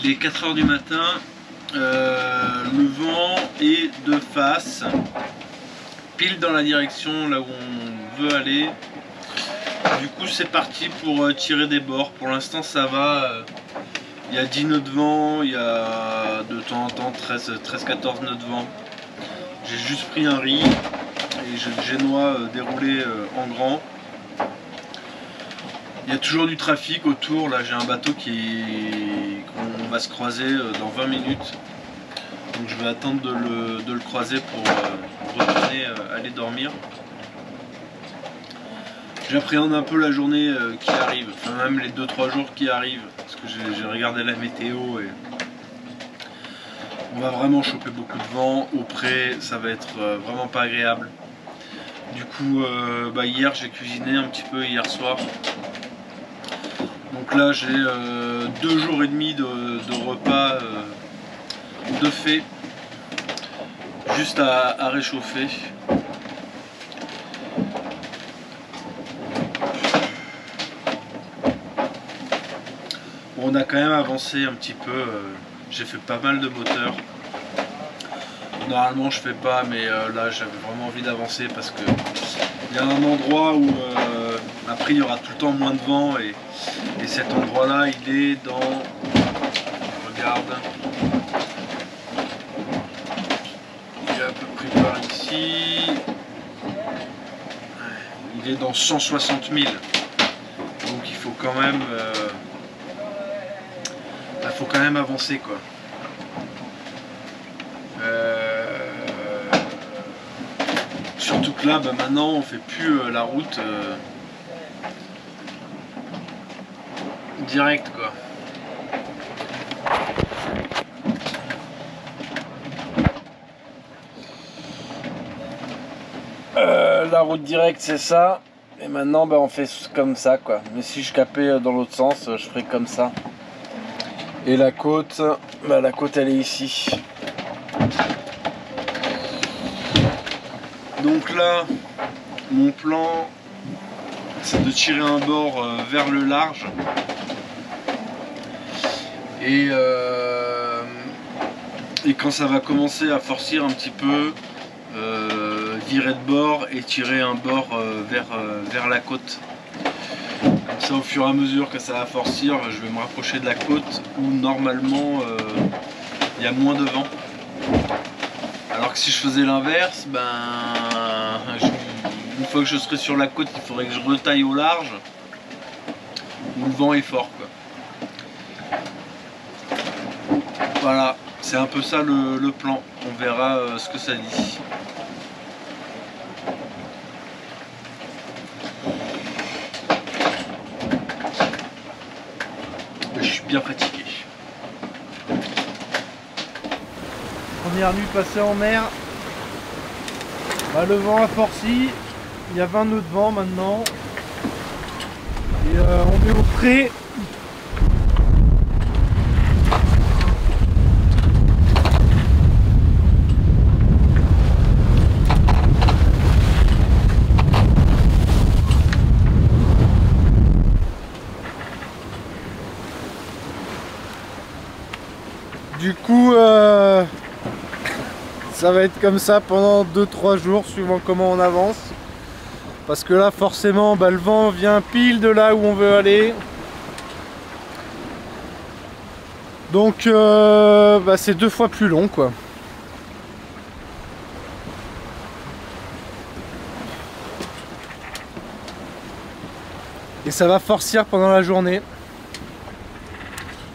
Il est 4 h du matin, le vent est de face, pile dans la direction là où on veut aller. Du coup c'est parti pour tirer des bords. Pour l'instant ça va, il y a 10 nœuds de vent, il y a de temps en temps 13-14 nœuds de vent. J'ai juste pris un riz et j'ai le génois déroulé en grand. Il y a toujours du trafic autour, là j'ai un bateau qu'on va se croiser dans 20 minutes. Donc je vais attendre de le croiser pour retourner aller dormir. J'appréhende un peu la journée qui arrive, enfin même les 2-3 jours qui arrivent, parce que j'ai regardé la météo et on va vraiment choper beaucoup de vent, au près, ça va être vraiment pas agréable. Du coup, hier j'ai cuisiné un petit peu hier soir. Donc là j'ai 2 jours et demi de repas de fait, juste à réchauffer. Bon, on a quand même avancé un petit peu, j'ai fait pas mal de moteurs. Normalement je fais pas, mais là j'avais vraiment envie d'avancer parce que il y a un endroit où après il y aura tout le temps moins de vent et cet endroit là il est dans, regarde, il est à peu près par ici, il est dans 160 000, donc il faut quand même avancer quoi. Surtout que là, maintenant, on fait plus la route directe, quoi. La route directe, c'est ça. Et maintenant, on fait comme ça, quoi. Mais si je capais dans l'autre sens, je ferais comme ça. Et la côte, la côte, elle est ici. Donc là, mon plan, c'est de tirer un bord vers le large et quand ça va commencer à forcir un petit peu, virer de bord et tirer un bord vers la côte. Comme ça, au fur et à mesure que ça va forcir, je vais me rapprocher de la côte où normalement il y a moins de vent. Alors que si je faisais l'inverse, une fois que je serai sur la côte, il faudrait que je retaille au large où le vent est fort, quoi. Voilà, c'est un peu ça le plan. On verra ce que ça dit. Je suis bien fatigué. Première nuit passée en mer. Le vent a forci. Il y a 20 nœuds de vent maintenant. Et on est au près. Du coup, ça va être comme ça pendant 2-3 jours, suivant comment on avance. Parce que là, forcément, le vent vient pile de là où on veut aller. Donc, c'est 2 fois plus long, quoi. Et ça va forcir pendant la journée.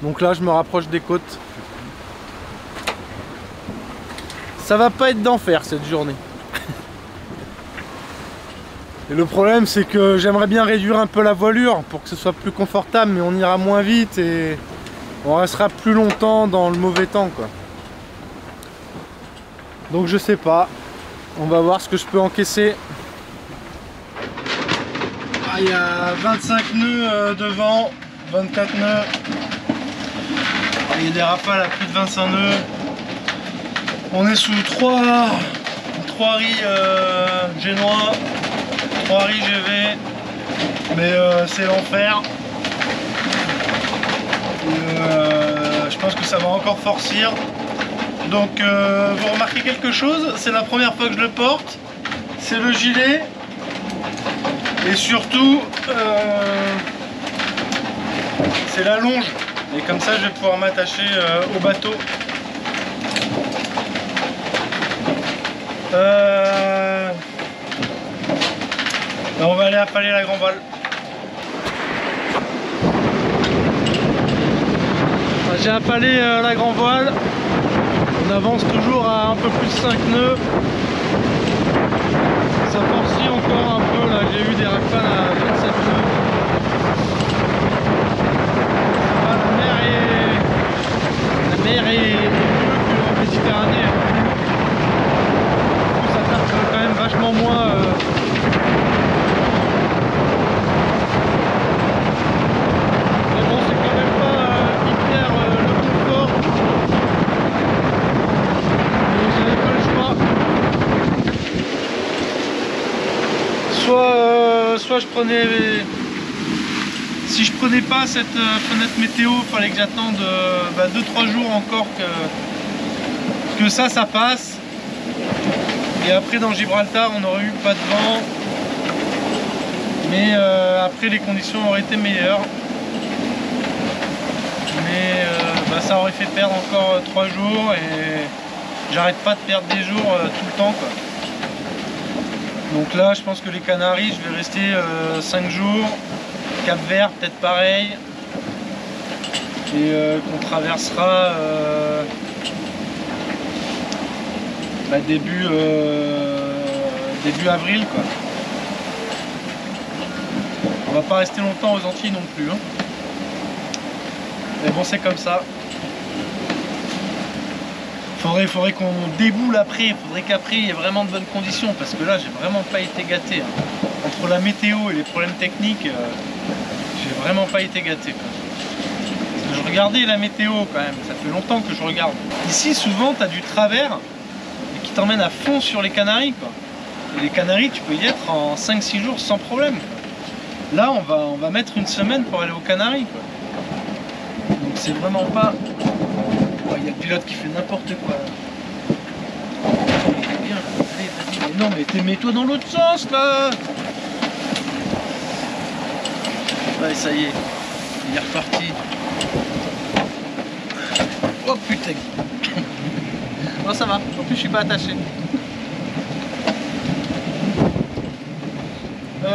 Donc là, je me rapproche des côtes. Ça va pas être d'enfer cette journée. Et le problème, c'est que j'aimerais bien réduire un peu la voilure pour que ce soit plus confortable, mais on ira moins vite et on restera plus longtemps dans le mauvais temps, quoi. Donc je sais pas. On va voir ce que je peux encaisser. Il y a 25 nœuds de vent, 24 nœuds. Il y a des rafales à plus de 25 nœuds. On est sous 3 riz génois, 3 riz GV, mais c'est l'enfer. Je pense que ça va encore forcir. Donc vous remarquez quelque chose, c'est la première fois que je le porte, c'est le gilet et surtout c'est la longe, et comme ça je vais pouvoir m'attacher au bateau. On va aller affaler la grand voile. J'ai affalé la grand voile. On avance toujours à un peu plus de 5 nœuds. Ça forcit encore un peu là, j'ai eu des rafales à 27 nœuds. La mer est mieux qu'en Méditerranée. Ça tape quand même vachement moins. Mais bon, c'est quand même pas hyper le confort. Mais j'avais pas le choix. Soit je prenais. Si je prenais pas cette fenêtre météo, il fallait que j'attende 2-3 jours encore que ça passe. Et après dans Gibraltar on aurait eu pas de vent. Mais après les conditions auraient été meilleures. Mais ça aurait fait perdre encore 3 jours et j'arrête pas de perdre des jours tout le temps quoi. Donc là je pense que les Canaries je vais rester 5 jours. Cap Vert peut-être pareil. Et qu'on traversera début avril quoi. On va pas rester longtemps aux Antilles non plus hein. Mais bon c'est comme ça. Faudrait qu'on déboule après, faudrait qu'après il y ait vraiment de bonnes conditions parce que là j'ai vraiment pas été gâté hein. Entre la météo et les problèmes techniques, j'ai vraiment pas été gâté quoi. Parce que je regardais la météo quand même, ça fait longtemps que je regarde. Ici souvent tu as du travers qui t'emmène à fond sur les Canaries quoi. Et les Canaries tu peux y être en 5-6 jours sans problème quoi. Là on va mettre une semaine pour aller aux Canaries quoi. Donc c'est vraiment pas... Il y a le pilote qui fait n'importe quoi. Bien, allez, vas-y. Mais non mais mets-toi dans l'autre sens là. Ouais ça y est, il est reparti. Oh putain. Bon ça va, en plus je suis pas attaché. Ouais,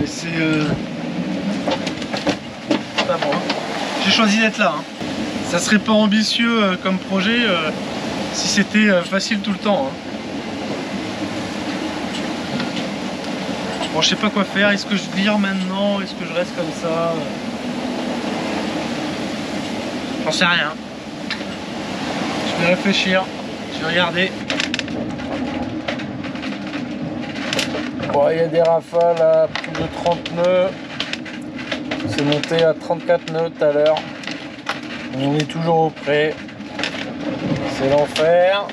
c'est pas bon. J'ai choisi d'être là. Hein. Ça serait pas ambitieux comme projet si c'était facile tout le temps. Hein. Bon, je sais pas quoi faire. Est-ce que je vire maintenant? Est-ce que je reste comme ça? J'en sais rien. Je vais réfléchir. Je vais regarder. Bon, il y a des rafales à plus de 30 nœuds. C'est monté à 34 nœuds tout à l'heure. On est toujours au près. C'est l'enfer.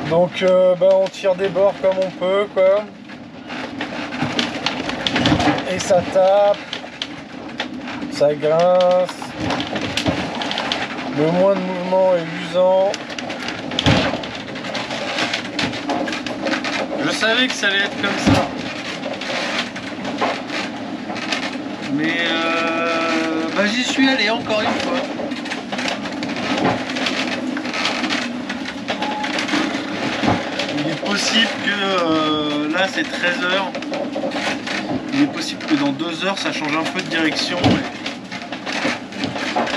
Donc on tire des bords comme on peut quoi. Et ça tape. Ça grince. Le moins de mouvement est usant. Je savais que ça allait être comme ça. Mais j'y suis allé encore une fois. Il est possible que là c'est 13h. Il est possible que dans 2 heures ça change un peu de direction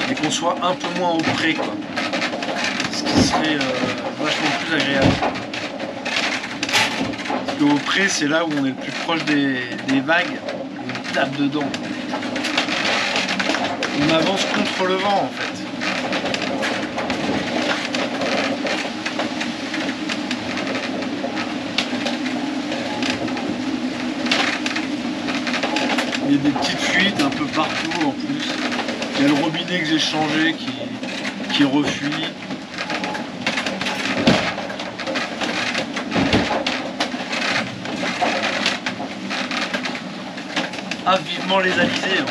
et qu'on soit un peu moins au près quoi. Ce qui serait vachement plus agréable. Parce qu'au près c'est là où on est le plus proche des vagues et on tape dedans. On avance contre le vent en fait. Il y a des petites fuites un peu partout en plus. Il y a le robinet que j'ai changé qui refuit. Ah, vivement les alizés. Hein.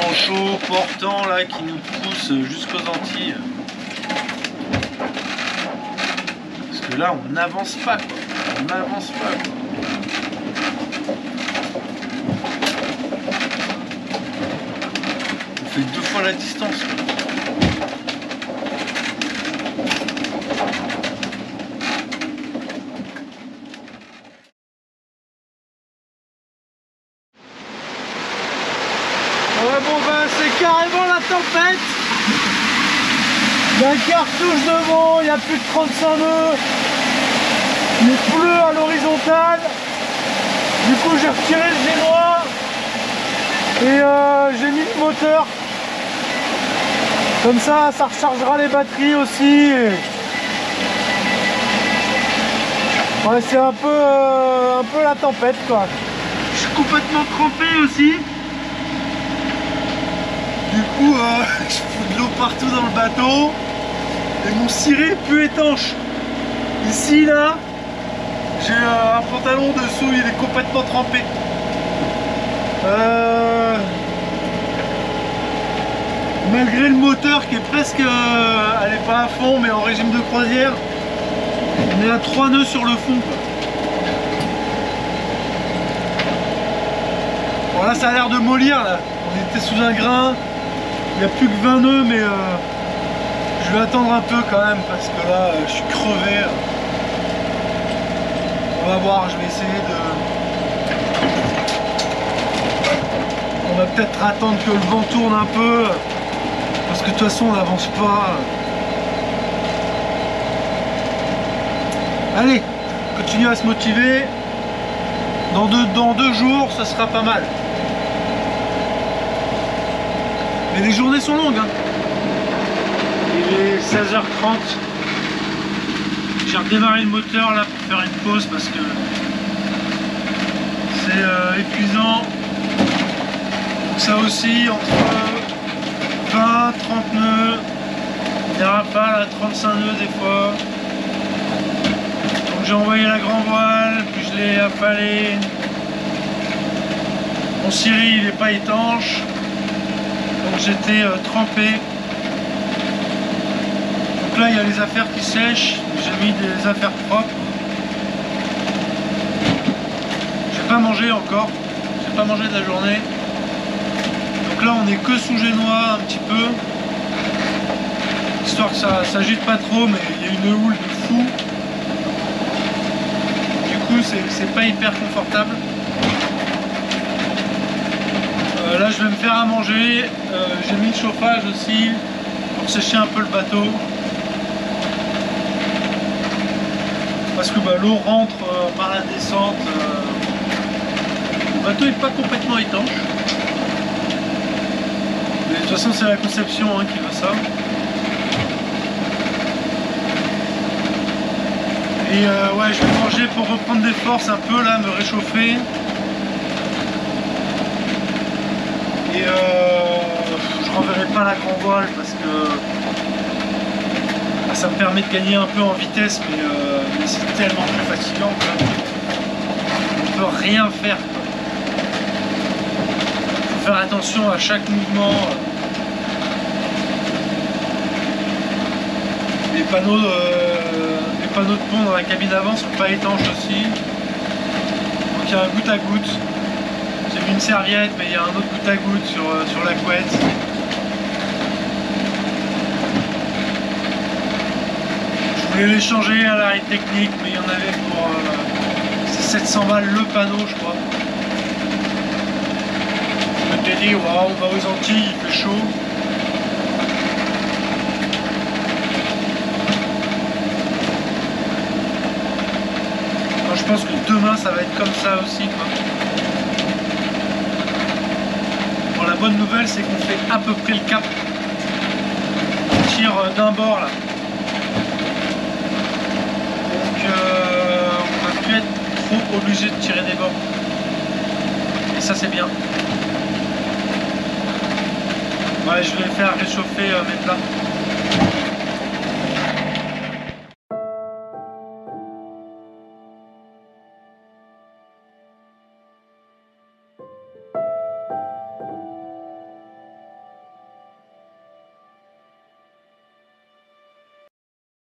vent chaud, portant là, qui nous pousse jusqu'aux Antilles. Parce que là, on n'avance pas, quoi. On n'avance pas, quoi. On fait 2 fois la distance, quoi. Ouais, bon ben c'est carrément la tempête. Il y a un cartouche de vent, il y a plus de 35 nœuds. Il pleut à l'horizontale. Du coup j'ai retiré le génois et j'ai mis le moteur. Comme ça rechargera les batteries aussi. Ouais, c'est un peu la tempête quoi. Je suis complètement trempé aussi. Du coup, je fous de l'eau partout dans le bateau et mon ciré est plus étanche. Ici, là, j'ai un pantalon dessous, il est complètement trempé. Malgré le moteur qui est presque, elle est pas à fond, mais en régime de croisière, on est à 3 nœuds sur le fond, quoi. Bon, là, ça a l'air de mollir, là. On était sous un grain. Il n'y a plus que 20 nœuds, mais je vais attendre un peu quand même parce que là je suis crevé. On va voir, je vais essayer de... On va peut-être attendre que le vent tourne un peu parce que de toute façon on n'avance pas. Allez, continue à se motiver. Dans deux jours, ça sera pas mal. Mais les journées sont longues, hein. Il est 16h30. J'ai redémarré le moteur là pour faire une pause parce que c'est épuisant. Donc ça aussi entre 20, 30 nœuds, des rafales à 35 nœuds des fois. Donc j'ai envoyé la grand voile, puis je l'ai affalé. Mon ciré il n'est pas étanche. Donc j'étais trempé. Donc là il y a les affaires qui sèchent, j'ai mis des affaires propres. J'ai pas mangé encore, j'ai pas mangé de la journée. Donc là on est que sous génois un petit peu. Histoire que ça s'agite pas trop, mais il y a une houle de fou. Du coup c'est pas hyper confortable. Là je vais me faire à manger, j'ai mis le chauffage aussi pour sécher un peu le bateau parce que l'eau rentre par la descente. Le bateau n'est pas complètement étanche, mais de toute façon c'est la conception hein, qui veut ça. Et ouais, je vais manger pour reprendre des forces un peu là, me réchauffer. Et je renverrai pas la grand voile parce que ça me permet de gagner un peu en vitesse, mais c'est tellement plus fatigant quoi. On peut rien faire quoi. Faut faire attention à chaque mouvement. Les panneaux de pont dans la cabine avant sont pas étanches aussi, donc il y a un goutte à goutte. J'ai mis une serviette, mais il y a un autre goutte à goutte sur la couette. Je voulais les changer à l'arrêt technique, mais il y en avait pour 700 balles le panneau, je crois. Je m'étais dit, waouh, on va aux Antilles, il fait chaud. Moi, je pense que demain, ça va être comme ça aussi, quoi. La bonne nouvelle c'est qu'on fait à peu près le cap. On tire d'un bord là. Donc on va plus être trop obligé de tirer des bords. Et ça c'est bien. Ouais, je vais faire réchauffer mes plats.